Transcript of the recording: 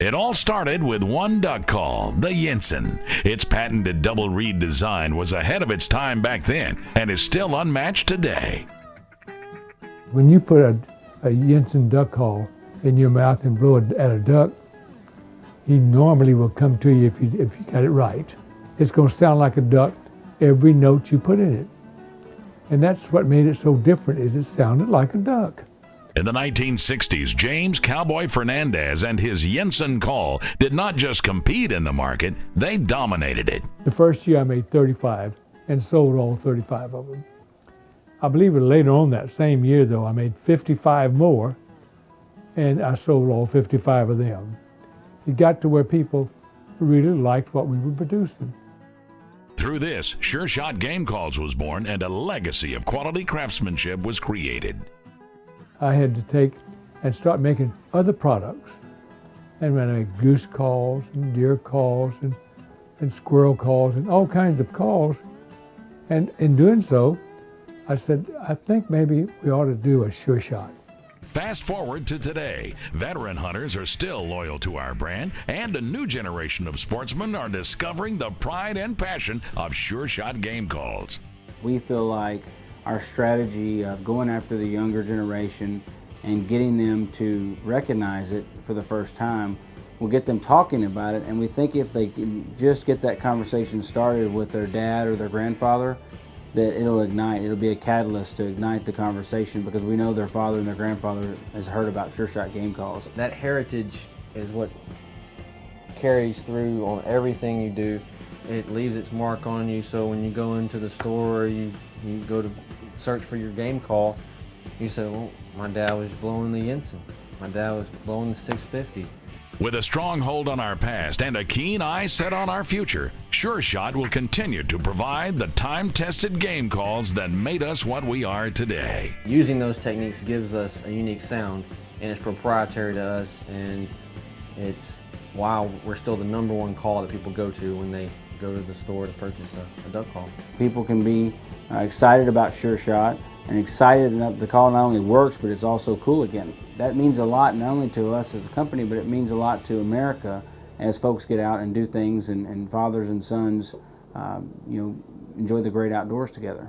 It all started with one duck call, the Yentzen. Its patented double reed design was ahead of its time back then and is still unmatched today. When you put a Yentzen duck call in your mouth and blow it at a duck, he normally will come to you if you got it right. It's going to sound like a duck every note you put in it. And that's what made it so different, is it sounded like a duck. In the 1960s, James Cowboy Fernandez and his Yentzen call did not just compete in the market, they dominated it. The first year I made 35 and sold all 35 of them. I believe it later on that same year though, I made 55 more and I sold all 55 of them. It got to where people really liked what we were producing. Through this, Sure Shot Game Calls was born and a legacy of quality craftsmanship was created. I had to take and start making other products. And when I made goose calls and deer calls and squirrel calls and all kinds of calls. And in doing so, I said, I think maybe we ought to do a Sure Shot. Fast forward to today, veteran hunters are still loyal to our brand, and a new generation of sportsmen are discovering the pride and passion of Sure Shot Game Calls. We feel like our strategy of going after the younger generation and getting them to recognize it for the first time will get them talking about it, and we think if they can just get that conversation started with their dad or their grandfather, that it'll be a catalyst to ignite the conversation, because we know their father and their grandfather has heard about Sure Shot Game Calls. That heritage is what carries through on everything you do. It leaves its mark on you, so when you go into the store or you go to search for your game call, you say, well, my dad was blowing the Yentzen. My dad was blowing the 650. With a strong hold on our past and a keen eye set on our future, Sure Shot will continue to provide the time-tested game calls that made us what we are today. Using those techniques gives us a unique sound, and it's proprietary to us, and it's why we're still the #1 call that people go to when they go to the store to purchase a duck call. People can be excited about Sure Shot and excited that the call not only works, but it's also cool again. That means a lot not only to us as a company, but it means a lot to America as folks get out and do things, and fathers and sons enjoy the great outdoors together.